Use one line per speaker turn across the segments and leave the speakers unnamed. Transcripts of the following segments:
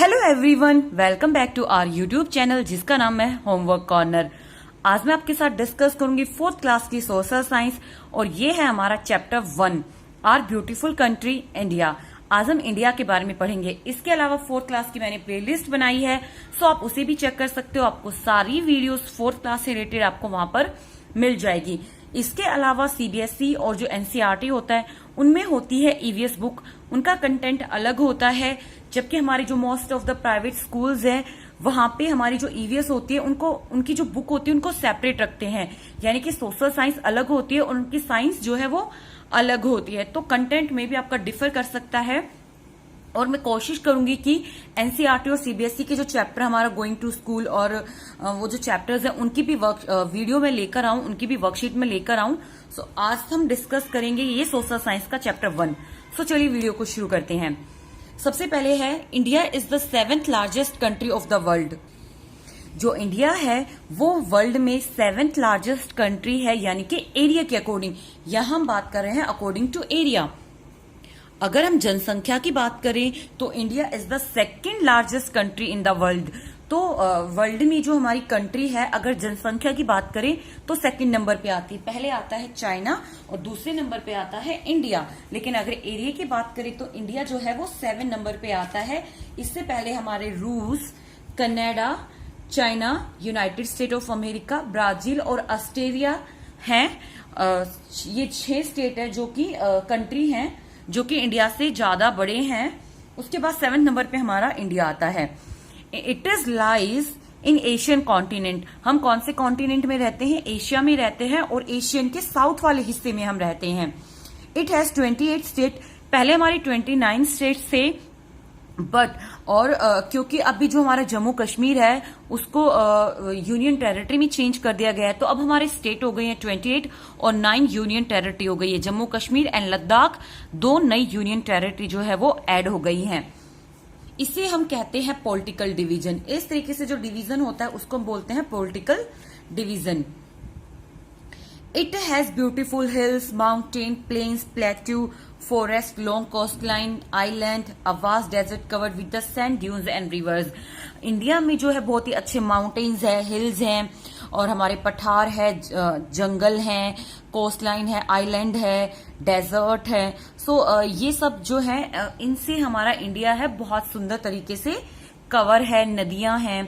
Hello everyone, welcome back to our YouTube channel जिसका नाम है होमवर्क कॉर्नर। आज मैं आपके साथ डिस्कस करूंगी 4th क्लास की सोशल साइंस और ये है हमारा chapter 1 our beautiful country India. आज हम इंडिया के बारे में पढ़ेंगे। इसके अलावा 4th क्लास की मैंने प्लेलिस्ट बनाई है, सो आप उसे भी चेक कर सकते हो। आपको सारी वीडियोस 4th क्लास से रिलेटेड आपको वहां पर मिल जाएगी। इसके अलावा सीबीएसई और जो एनसीईआरटी होता है उनमें होती है ईवीएस बुक, उनका कंटेंट अलग होता है। जबकि हमारे जो most of the private schools हैं वहां पे हमारी जो ईवीएस होती है उनको उनकी जो बुक होती है उनको सेपरेट रखते हैं, यानी कि सोशल साइंस अलग होती है और उनकी साइंस जो है वो अलग होती है। तो कंटेंट में भी आपका डिफर कर सकता है और मैं कोशिश करूंगी कि एनसीईआरटी और सीबीएसई के जो चैप्टर हमारा गोइंग टू स्कूल और वो जो चैप्टर्स हैं उनकी भी वीडियो में लेकर आऊं, उनकी भी वर्कशीट में लेकर आऊं। सो आज हम डिस्कस करेंगे ये सोशल साइंस का चैप्टर 1। सो चलिए वीडियो को शुरू करते हैं। सबसे पहले है India is the 7th largest country of the world. जो इंडिया है वो वर्ल्ड में 7th लार्जेस्ट कंट्री है, यानी कि एरिया के अकॉर्डिंग। यहां हम बात कर रहे हैं अकॉर्डिंग टू एरिया। अगर हम जनसंख्या की बात करें तो India is the 2nd largest country in the world. तो वर्ल्ड में जो हमारी कंट्री है अगर जनसंख्या की बात करें तो 2nd नंबर पे आती है। पहले आता है चाइना और दूसरे नंबर पे आता है इंडिया। लेकिन अगर एरिया की बात करें तो इंडिया जो है वो 7 नंबर पे आता है। इससे पहले हमारे रूस, Canada, China, United state of America, Brazil और ऑस्ट्रेलिया हैं। ये 6 स्टेट है जो कि कंट्री हैं जो कि इंडिया से ज्यादा बड़े हैं। उसके बाद 7 नंबर पे हमारा इंडिया आता है। It is lies in Asian continent. हम कौन से कॉन्टिनेंट में रहते हैं? एशिया में रहते हैं और एशियन के साउथ वाले हिस्से में हम रहते हैं। It has 28 state. पहले हमारी 29 स्टेट से बट और क्योंकि अभी जो हमारा जम्मू कश्मीर है उसको यूनियन टेरिटरी में चेंज कर दिया गया है, तो अब हमारे स्टेट हो गए हैं 28 और 9 यूनियन टेरिटरी हो गई है। जम्मू कश्मीर एंड लद्दाख 2 नई यूनियन टेरिटरी जो है वो ऐड हो गई हैं। इसे हम कहते हैं पॉलिटिकल डिवीजन। इस तरीके से जो डिवीजन होता है उसको हम बोलते हैं political division. It has beautiful hills, mountain, plains, plateau, forest, long coastline, island, a vast desert covered with the sand dunes and rivers. India में जो है बहुत ही अच्छे माउंटेन्स है, हिल्स हैं और हमारे पठार है, जंगल हैं, कोस्टलाइन है, आइलैंड है, डेजर्ट है। सो ये सब जो है इनसे हमारा इंडिया है बहुत सुंदर तरीके से कवर है, नदियां हैं।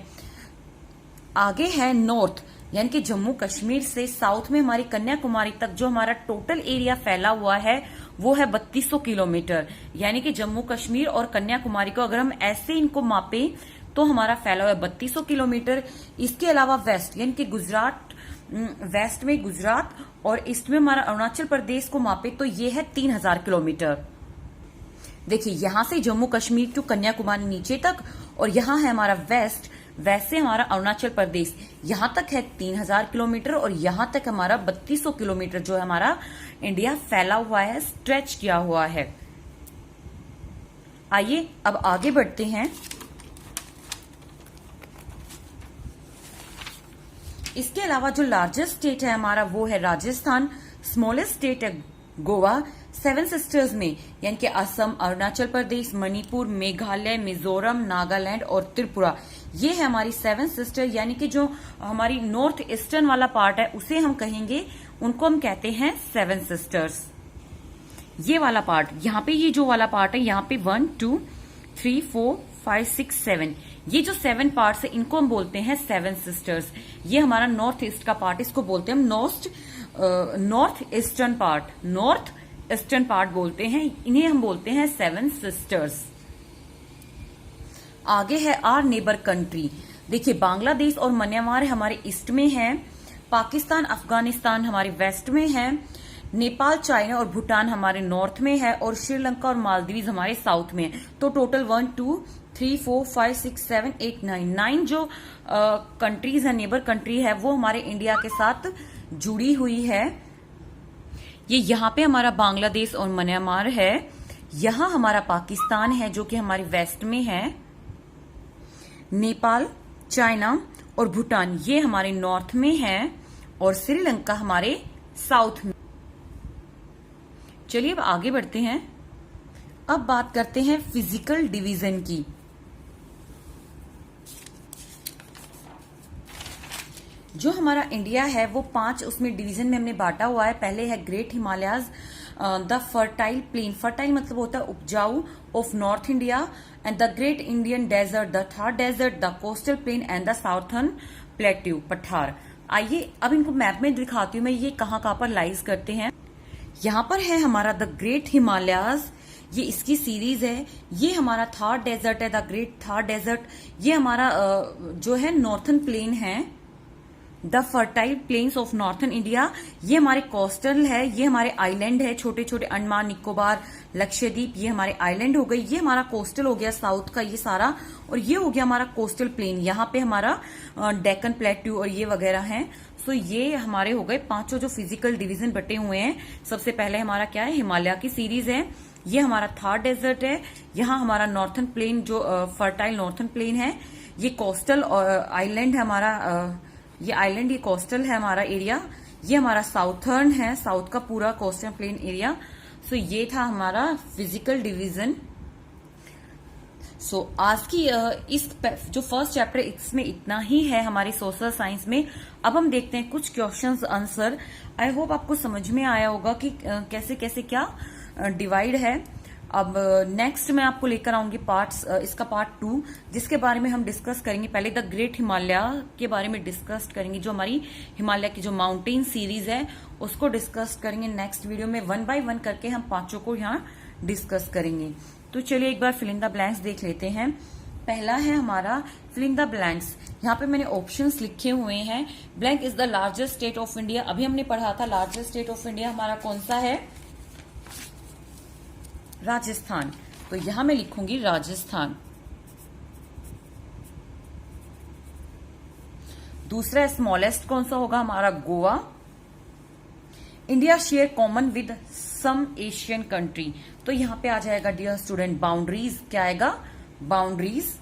आगे है नॉर्थ, यानी कि जम्मू कश्मीर से साउथ में हमारी कन्याकुमारी तक जो हमारा टोटल एरिया फैला हुआ है वो है 3200 किलोमीटर। यानी कि जम्मू कश्मीर और कन्याकुमारी को अगर हम ऐसे इनको मापे तो हमारा फैला हुआ है 3200 किलोमीटर। इसके अलावा वेस्ट, यानी कि गुजरात, वेस्ट में गुजरात और ईस्ट में हमारा अरुणाचल प्रदेश को मापे तो ये है 3000 किलोमीटर। देखिए यहां से जम्मू कश्मीर टू कन्याकुमारी नीचे तक और यहां है हमारा वेस्ट, वैसे हमारा अरुणाचल प्रदेश यहां तक है 3000 किलोमीटर और यहां तक हमारा 3200 किलोमीटर जो है हमारा इंडिया फैला हुआ है, स्ट्रेच किया हुआ है। आइए अब आगे बढ़ते हैं। इसके अलावा जो लार्जेस्ट स्टेट है हमारा वो है राजस्थान। स्मॉलेस्ट स्टेट है गोवा। 7 सिस्टर्स में यानी कि असम, अरुणाचल प्रदेश, मणिपुर, मेघालय, मिजोरम, नागालैंड और त्रिपुरा, ये है हमारी 7 सिस्टर। यानी कि जो हमारी नॉर्थ ईस्टर्न वाला पार्ट है उसे हम कहेंगे, उनको हम कहते हैं 7 सिस्टर्स। ये वाला पार्ट, यहाँ पे ये जो वाला पार्ट है यहाँ पे 1 2 3 4 5 6 7, ये जो 7 पार्ट्स है इनको हम बोलते हैं 7 सिस्टर्स। ये हमारा नॉर्थ ईस्ट का पार्ट, इसको बोलते हैं हम north eastern part, north eastern part बोलते हैं, इन्हें हम बोलते हैं 7 सिस्टर्स। आगे है आर नेबर कंट्री। देखिए बांग्लादेश और म्यांमार हमारे ईस्ट में है, पाकिस्तान, अफगानिस्तान हमारे वेस्ट में है, नेपाल, चाइना और भूटान हमारे नॉर्थ में है और श्रीलंका और मालदीव हमारे साउथ में है। तो टोटल 1 2 3 4 5 6 7 8 9 जो कंट्रीज है, नेबर कंट्री है, वो हमारे इंडिया के साथ जुड़ी हुई है। ये यहाँ पे हमारा बांग्लादेश और म्यांमार है, यहाँ हमारा पाकिस्तान है जो कि हमारे वेस्ट में है, नेपाल, चाइना और भूटान ये हमारे नॉर्थ में है और श्रीलंका हमारे साउथ में। चलिए अब आगे बढ़ते हैं। अब बात करते हैं फिजिकल डिवीजन की। जो हमारा इंडिया है वो 5 उसमें डिवीजन में हमने बांटा हुआ है। पहले है great Himalayas, the fertile plain, fertile मतलब होता है उपजाऊ, of north India, and the great Indian desert, the Thar desert, the coastal plain and the southern plateau, पठार। आइए अब इनको मैप में दिखाती हूँ मैं ये कहाँ कहाँ पर लाइज करते हैं। यहाँ पर है हमारा द ग्रेट हिमालयाज, ये इसकी सीरीज है। ये हमारा थार डेजर्ट है, द ग्रेट थार डेजर्ट। ये हमारा जो है नॉर्थन प्लेन है, the fertile planes of northern India. ये हमारे कोस्टल है, ये हमारे आइलैंड है, छोटे छोटे अंडमान निकोबार लक्षद्वीप, ये हमारे आइलैंड हो गई। ये हमारा कोस्टल हो गया साउथ का ये सारा, और ये हो गया हमारा कोस्टल प्लेन। यहाँ पे हमारा डेक्कन प्लेट्यू और ये वगैरह हैं। सो ये हमारे हो गए पांचों जो फिजिकल डिवीजन बटे हुए हैं। सबसे पहले हमारा क्या है, हिमालय की सीरीज है। ये हमारा थार डेजर्ट है। यहाँ हमारा नॉर्थन प्लेन जो फर्टाइल नॉर्थन प्लेन है। ये कोस्टल आइलैंड है हमारा, ये आइलैंड, ये कोस्टल है हमारा एरिया। ये हमारा साउथर्न है, साउथ का पूरा कोस्टल प्लेन एरिया। सो ये था हमारा फिजिकल डिवीजन। सो आज की इस जो फर्स्ट चैप्टर इसमें इतना ही है हमारी सोशल साइंस में। अब हम देखते हैं कुछ क्वेश्चंस आंसर। आई होप आपको समझ में आया होगा कि कैसे कैसे क्या डिवाइड है। अब नेक्स्ट मैं आपको लेकर आऊंगी पार्ट्स, इसका पार्ट 2 जिसके बारे में हम डिस्कस करेंगे। पहले द ग्रेट हिमालय के बारे में डिस्कस करेंगे, जो हमारी हिमालय की जो माउंटेन सीरीज है उसको डिस्कस करेंगे नेक्स्ट वीडियो में। 1 बाय 1 करके हम पांचों को यहाँ डिस्कस करेंगे। तो चलिए एक बार फिल इन द ब्लैंक्स देख लेते हैं। पहला है हमारा फिल इन द ब्लैंक्स। यहाँ पे मैंने ऑप्शंस लिखे हुए हैं। Blank is the largest state of India. अभी हमने पढ़ा था लार्जेस्ट स्टेट ऑफ इंडिया हमारा कौन सा है, राजस्थान। तो यहां मैं लिखूंगी राजस्थान। दूसरा स्मॉलेस्ट कौन सा होगा, हमारा Goa. India share common with some Asian country. तो यहां पे आ जाएगा डियर स्टूडेंट बाउंड्रीज, क्या आएगा, बाउंड्रीज।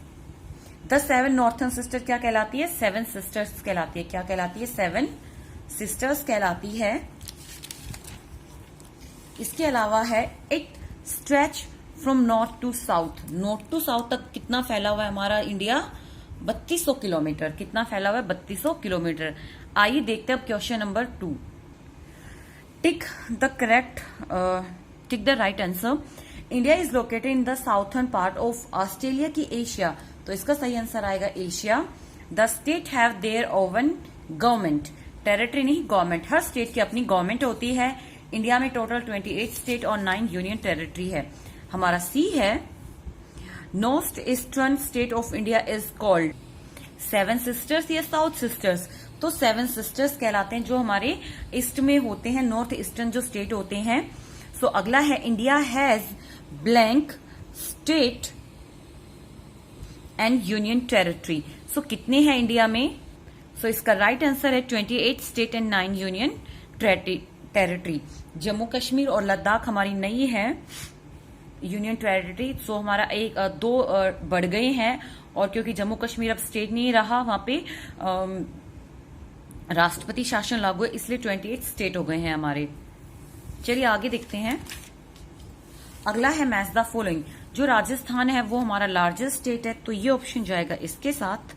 द 7 नॉर्थन सिस्टर क्या कहलाती है, 7 सिस्टर्स कहलाती है। क्या कहलाती है, 7 सिस्टर्स कहलाती है। इसके अलावा है it stretch from north to south. North to south तक कितना फैला हुआ है हमारा इंडिया, 3200 किलोमीटर। कितना फैला हुआ है, 3200 किलोमीटर। आइए देखते हैं अब question number 2। Tick the right answer. India is located in the southern part of Australia की एशिया। तो इसका सही आंसर आएगा Asia. The state have their own government. Territory नहीं, गवर्नमेंट। हर स्टेट की अपनी गवर्नमेंट होती है। इंडिया में टोटल 28 स्टेट और 9 यूनियन टेरिटरी है। हमारा सी है north eastern state of India is called 7 sisters या साउथ सिस्टर्स। तो 7 सिस्टर्स कहलाते हैं जो हमारे ईस्ट में होते हैं, नॉर्थ ईस्टर्न जो स्टेट होते हैं। सो अगला है India has blank state and union territory. So कितने हैं इंडिया में, सो इसका राइट आंसर है 28 state and 9 union territory. Jammu Kashmir और लद्दाख हमारी नई है यूनियन टेरिटरी। सो हमारा 2 बढ़ गए हैं, और क्योंकि जम्मू कश्मीर अब स्टेट नहीं रहा, वहां पे राष्ट्रपति शासन लागू है, इसलिए 28 स्टेट हो गए हैं हमारे। चलिए आगे देखते हैं। अगला है मैच द फॉलोइंग। जो राजस्थान है वो हमारा लार्जेस्ट स्टेट है, तो ये ऑप्शन जाएगा इसके साथ।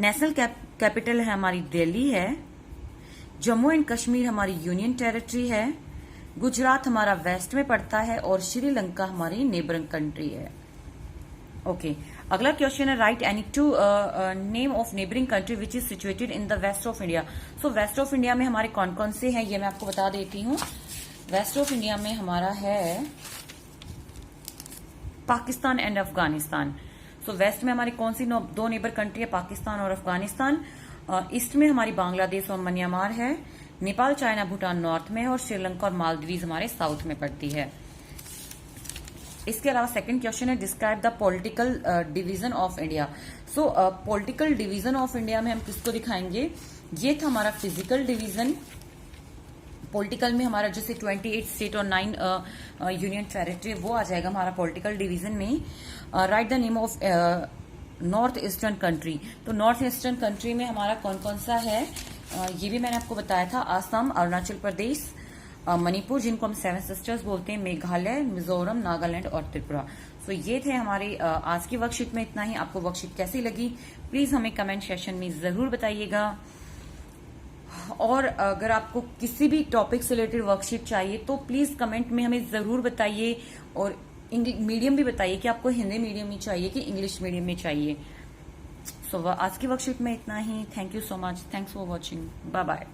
नेशनल कैपिटल है हमारी दिल्ली है। जम्मू एंड कश्मीर हमारी यूनियन टेरिटरी है। गुजरात हमारा वेस्ट में पड़ता है, और श्रीलंका हमारी नेबरिंग कंट्री है। ओके, अगला क्वेश्चन है write any 2 name of neighbouring country which is situated in the west of India. So west of India में हमारे कौन कौन से हैं ये मैं आपको बता देती हूँ। वेस्ट ऑफ इंडिया में हमारा है Pakistan and Afghanistan. So west में हमारी कौन सी 2 नेबर कंट्री है, पाकिस्तान और अफगानिस्तान। ईस्ट में हमारी बांग्लादेश और म्यांमार है। नेपाल, चाइना, भूटान नॉर्थ में है, और श्रीलंका और मालदीव हमारे साउथ में पड़ती है। इसके अलावा सेकंड क्वेश्चन है describe the political division of India. So political division of India में हम किसको दिखाएंगे, ये था हमारा फिजिकल डिवीजन। पॉलिटिकल में हमारा जैसे 28 स्टेट और 9 यूनियन टेरिटरी वो आ जाएगा हमारा पॉलिटिकल डिवीजन में। Right the name of north eastern country. तो नॉर्थ ईस्टर्न कंट्री में हमारा कौन कौन सा है, ये भी मैंने आपको बताया था। असम, अरुणाचल प्रदेश, मणिपुर जिनको हम 7 सिस्टर्स बोलते हैं, मेघालय, मिजोरम, नागालैंड और त्रिपुरा। सो ये थे हमारे आज की वर्कशीट में इतना ही। आपको वर्कशीट कैसी लगी प्लीज हमें कमेंट सेक्शन में जरूर बताइएगा। और अगर आपको किसी भी टॉपिक से रिलेटेड वर्कशीट चाहिए तो प्लीज कमेंट में हमें जरूर बताइए, और मीडियम भी बताइए कि आपको हिंदी मीडियम में चाहिए कि इंग्लिश मीडियम में चाहिए। सो आज की वर्कशीट में इतना ही। Thank you so much. Thanks for watching. Bye bye.